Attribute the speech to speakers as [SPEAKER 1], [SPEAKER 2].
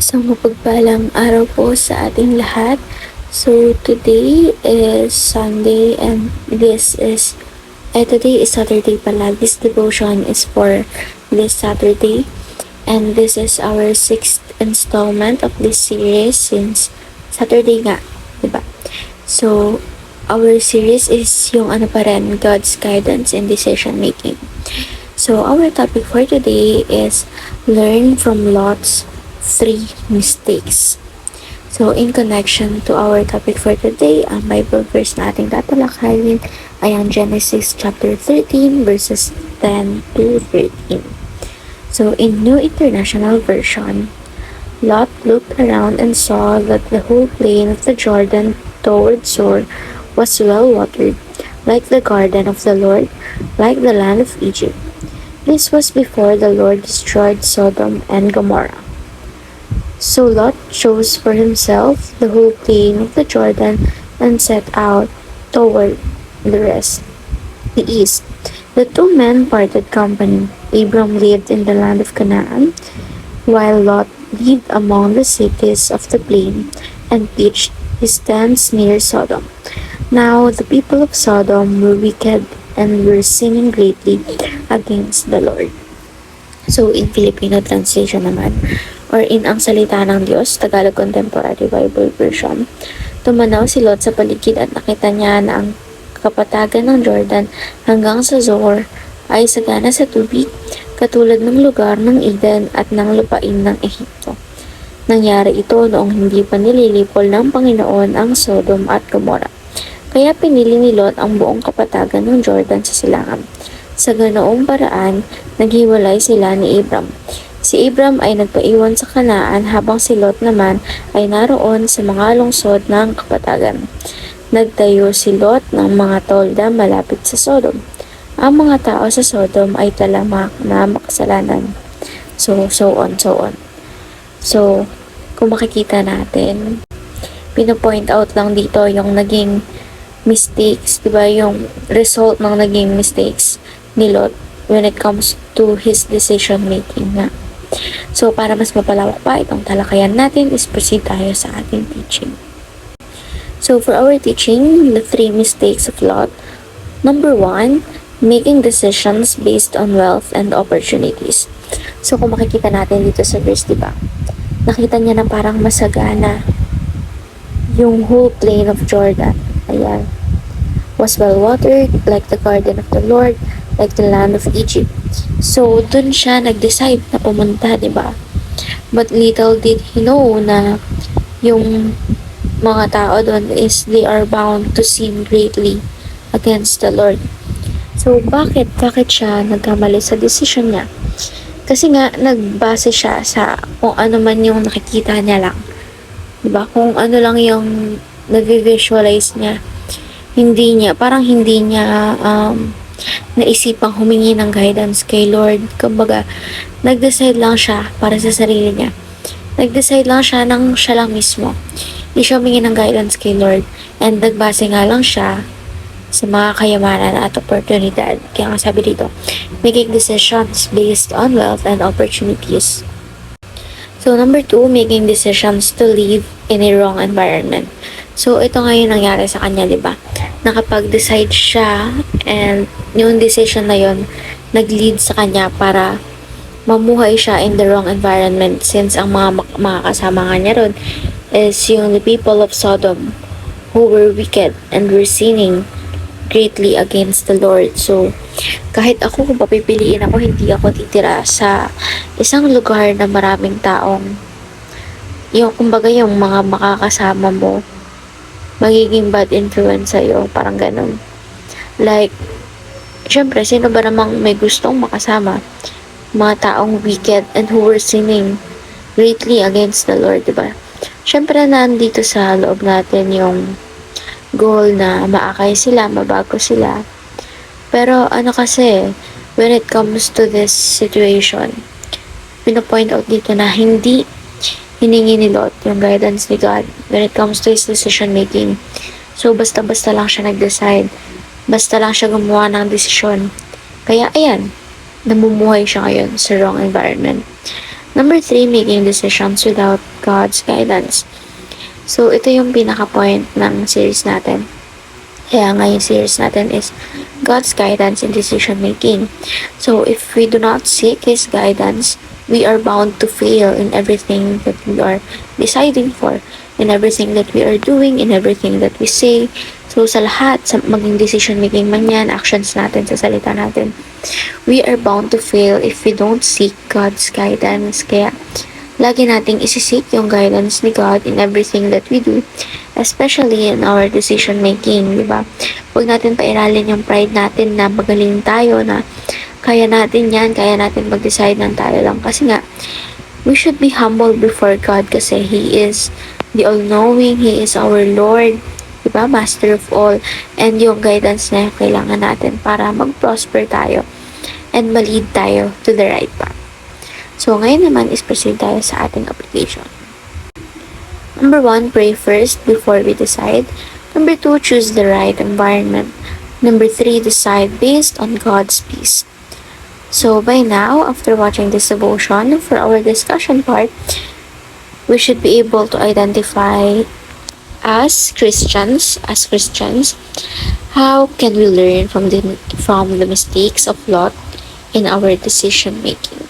[SPEAKER 1] Isang mapagpalang araw po sa ating lahat. So, today is Sunday and today is Saturday pala. This devotion is for this Saturday. And this is our 6th installment of this series since Saturday nga, diba? So, our series is yung God's guidance in decision making. So, our topic for today is learn from Lot's 3 mistakes. So, in connection to our topic for today, ang Bible verse na ating tatalakayin ay ang Genesis chapter 13 verses 10 to 13. So, in New International Version, Lot looked around and saw that the whole plain of the Jordan toward Zoar was well watered, like the garden of the Lord, like the land of Egypt. This was before the Lord destroyed Sodom and Gomorrah. So Lot chose for himself the whole plain of the Jordan and set out toward the east. The two men parted company. Abram lived in the land of Canaan, while Lot lived among the cities of the plain and pitched his tents near Sodom. Now the people of Sodom were wicked and were sinning greatly against the Lord. So in Filipino translation naman, or in Ang Salita ng Diyos, Tagalog Contemporary Bible Version, tumanaw si Lot sa paligid at nakita niya na ang kapatagan ng Jordan hanggang sa Zoar ay sagana sa tubig, katulad ng lugar ng Eden at ng lupain ng Ehipto. Nangyari ito noong hindi pa nililipol ng Panginoon ang Sodom at Gomorrah. Kaya pinili ni Lot ang buong kapatagan ng Jordan sa silangan. Sa ganoong paraan, naghiwalay sila ni Abram. Si Abram ay nagpaiwan sa Kanaan habang si Lot naman ay naroon sa mga lungsod ng kapatagan. Nagtayo si Lot ng mga tolda malapit sa Sodom. Ang mga tao sa Sodom ay talamak na makasalanan. So on. So, kung makikita natin, pino-point out lang dito yung naging mistakes, diba? Yung result ng naging mistakes ni Lot when it comes to his decision making nga. So, para mas mapalawak pa itong talakayan natin, is proceed tayo sa ating teaching. So, for our teaching, the 3 mistakes of Lot. Number 1, making decisions based on wealth and opportunities. So, kung makikita natin dito sa verse, diba? Nakita niya na parang masagana yung whole plain of Jordan. Ayan. Was well watered, like the garden of the Lord, like the land of Egypt. So, dun siya nag-decide na pumunta, diba? But little did he know na yung mga tao dun is they are bound to sin greatly against the Lord. So, bakit siya nagkamali sa decision niya? Kasi nga, nagbase siya sa kung ano man yung nakikita niya lang. Diba? Kung ano lang yung nag-visualize niya. Hindi niya naisipang humingi ng guidance kay Lord. Kumbaga, nag-decide lang siya para sa sarili niya. Nag-decide lang siya ng siya lang mismo. Hindi siya humingi ng guidance kay Lord. And nagbase nga lang siya sa mga kayamanan at oportunidad. Kaya nga sabi dito, making decisions based on wealth and opportunities. So, number 2, making decisions to live in a wrong environment. So, ito nga yung nangyari sa kanya, diba? Nakapag-decide siya and yung decision na yun nag-lead sa kanya para mamuhay siya in the wrong environment since ang mga kasama nga niya ron is yung the people of Sodom who were wicked and were sinning greatly against the Lord. So, kahit ako kung papipiliin ako, hindi ako titira sa isang lugar na maraming taong yung kumbaga yung mga makakasama mo magiging bad influence sa'yo, parang ganun. Like, syempre, sino ba namang may gustong makasama? Mga taong wicked and who were sinning greatly against the Lord, diba? Syempre, nandito sa loob natin yung goal na maakay sila, mabago sila. Pero, kasi, when it comes to this situation, pinapoint out dito na hindi hiningi ni Lot yung guidance ni God when it comes to his decision making. So, basta-basta lang siya nag-decide. Basta lang siya gumawa ng desisyon. Kaya, ayan, namumuhay siya ngayon sa wrong environment. Number 3, making decisions without God's guidance. So, ito yung pinaka-point ng series natin. Kaya nga yung series natin is God's guidance in decision making. So, if we do not seek His guidance, we are bound to fail in everything that we are deciding for, in everything that we are doing, in everything that we say. So, sa lahat, sa maging decision making man yan, actions natin, sa salita natin, we are bound to fail if we don't seek God's guidance. Kaya, lagi nating isisik yung guidance ni God in everything that we do, especially in our decision making, di ba? Huwag natin pairalin yung pride natin na magaling tayo, na kaya natin yan, kaya natin mag-decide ng tayo lang. Kasi nga, we should be humble before God kasi He is the all-knowing, He is our Lord, di ba? Master of all. And yung guidance na yung kailangan natin para mag-prosper tayo and ma-lead tayo to the right path. So, ngayon naman is proceed tayo sa ating application. Number 1, pray first before we decide. Number 2, choose the right environment. Number 3, decide based on God's peace. So, by now, after watching this devotion, for our discussion part, we should be able to identify as Christians, how can we learn from the mistakes of Lot in our decision making.